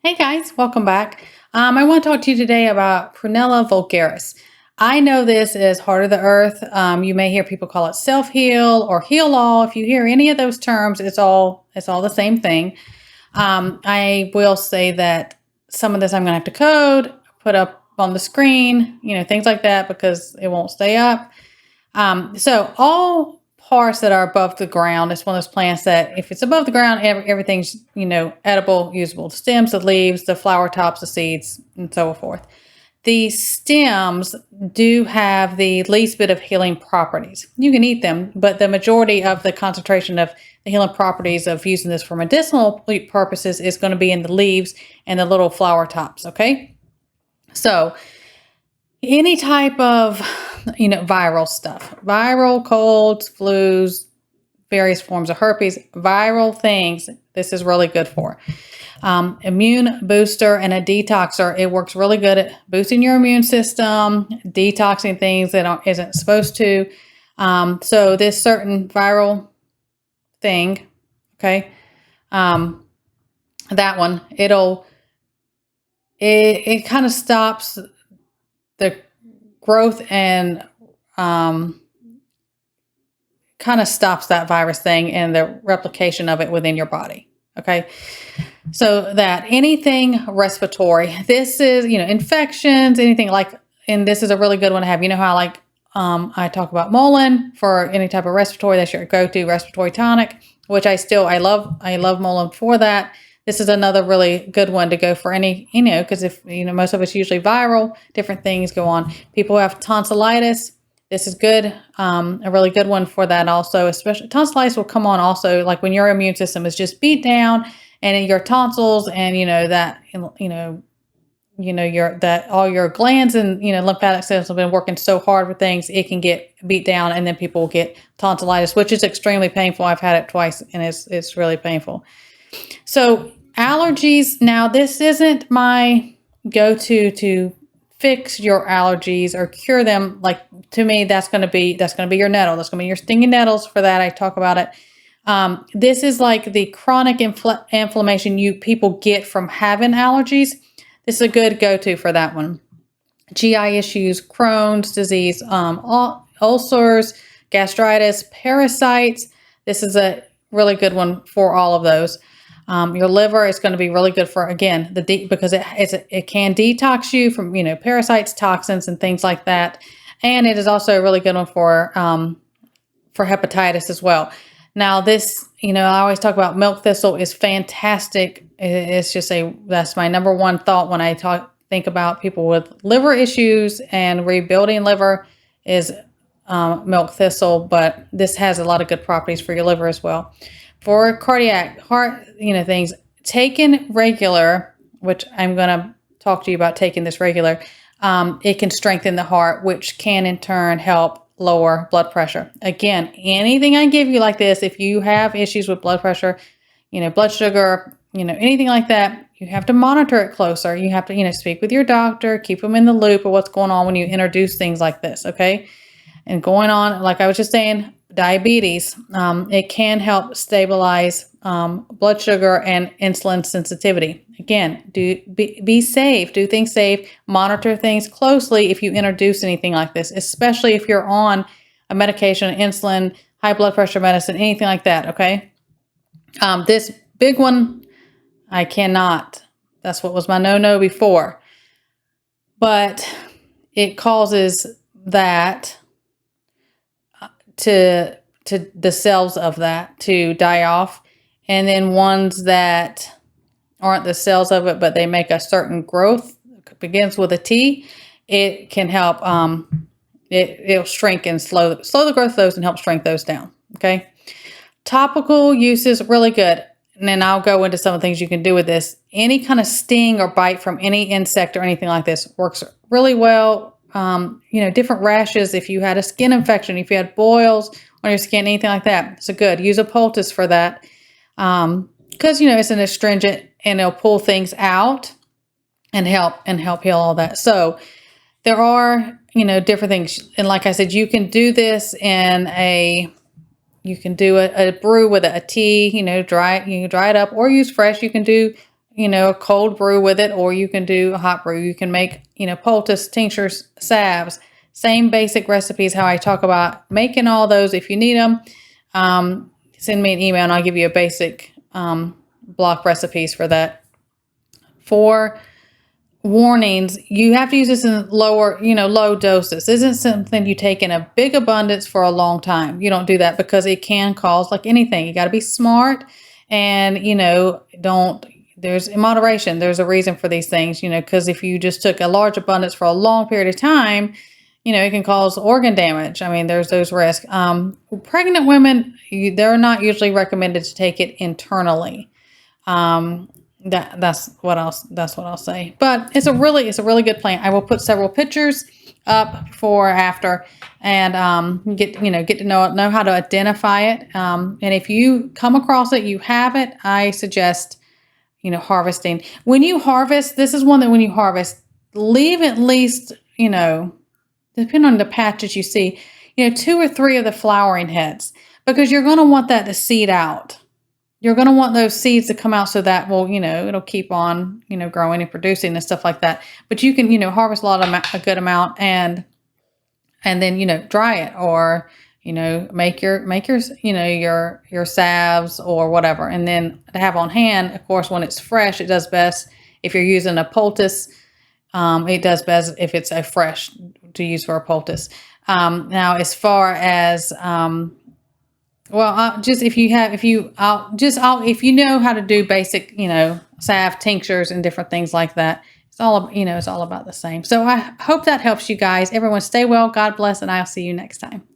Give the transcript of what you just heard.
Hey guys, welcome back. I want to talk to you today about Prunella vulgaris. I know this is heart of the earth. You may hear people call it self-heal or heal all. If you hear any of those terms, it's all the same thing. I will say that some of this I'm going to have to code, put up on the screen, things like that because it won't stay up. So all parts that are above the ground, it's one of those plants that if it's above the ground, everything's, edible, usable. The stems, the leaves, the flower tops, the seeds, and so forth. The stems do have the least bit of healing properties. You can eat them, but the majority of the concentration of the healing properties of using this for medicinal purposes is going to be in the leaves and the little flower tops, okay? So any type of, viral stuff, viral colds, flus, various forms of herpes, viral things, this is really good for. Immune booster and a detoxer. It works really good at boosting your immune system, detoxing things that isn't supposed to. So this certain viral thing, okay, that one, it kind of stops the growth and kind of stops that virus thing and the replication of it within your body. Okay. So that anything respiratory, this is, infections, anything like, and this is a really good one to have. You know how I talk about Mullein for any type of respiratory, that's your go-to respiratory tonic, which I love Mullein for that. This is another really good one to go for any, because if, most of it's usually viral, different things go on. People who have tonsillitis, this is good, a really good one for that also, especially tonsillitis will come on also, like when your immune system is just beat down and your tonsils and, all your glands and, lymphatic cells have been working so hard with things, it can get beat down and then people will get tonsillitis, which is extremely painful. I've had it twice and it's really painful. So allergies, now this isn't my go-to to fix your allergies or cure them. Like to me, that's going to be your nettle. That's going to be your stinging nettles. For that, I talk about it. This is like the chronic inflammation people get from having allergies. This is a good go-to for that one. GI issues, Crohn's disease, ulcers, gastritis, parasites. This is a really good one for all of those. Your liver is going to be really good for, again, because it can detox you from, parasites, toxins, and things like that. And it is also a really good one for hepatitis as well. Now this, I always talk about milk thistle is fantastic. It's just that's my number one thought when I think about people with liver issues and rebuilding liver is milk thistle, but this has a lot of good properties for your liver as well. For cardiac, heart, things, taken regular, which I'm going to talk to you about taking this regular, it can strengthen the heart, which can in turn help lower blood pressure. Again, anything I give you like this, if you have issues with blood pressure, blood sugar, anything like that, you have to monitor it closer. You have to, speak with your doctor, keep them in the loop of what's going on when you introduce things like this, okay? And going on, like I was just saying, diabetes, it can help stabilize blood sugar and insulin sensitivity. Again, be safe, do things safe, monitor things closely if you introduce anything like this, especially if you're on a medication, insulin, high blood pressure medicine, anything like that, okay? This big one, I cannot. That's what was my no-no before. But it causes that to the cells of that to die off, and then ones that aren't the cells of it, but they make a certain growth, begins with a T, it can help, it'll shrink and slow the growth of those and help shrink those down, okay? Topical use is really good, and then I'll go into some of the things you can do with this. Any kind of sting or bite from any insect or anything like this works really well. Different rashes, if you had a skin infection, if you had boils on your skin, anything like that, so good. Use a poultice for that. Because, it's an astringent and it'll pull things out and help heal all that. So there are, different things. And like I said, you can do this you can do a brew with a tea, you can dry it up or use fresh. You can do a cold brew with it, or you can do a hot brew. You can make, poultice, tinctures, salves, same basic recipes how I talk about making all those. If you need them, send me an email and I'll give you a basic block recipes for that. For warnings, you have to use this in low doses. This isn't something you take in a big abundance for a long time. You don't do that because it can cause, like anything, you got to be smart and, there's in moderation. There's a reason for these things, because if you just took a large abundance for a long period of time, it can cause organ damage. I mean, there's those risks. Pregnant women, they're not usually recommended to take it internally. That's what I'll say. But it's a really good plant. I will put several pictures up before or after, and get to know how to identify it. And if you come across it, you have it, I suggest harvesting. When you harvest, this is one that when you harvest, leave at least depending on the patches you see, 2 or 3 of the flowering heads, because you're going to want that to seed out. You're going to want those seeds to come out so that will, it'll keep on, growing and producing and stuff like that. But you can, harvest a good amount and then, dry it or, make your salves or whatever. And then to have on hand, of course, when it's fresh, it does best. If you're using a poultice, it does best if it's a fresh to use for a poultice. Now, as far as, if you know how to do basic, salve tinctures and different things like that, it's all about the same. So I hope that helps you guys. Everyone stay well, God bless, and I'll see you next time.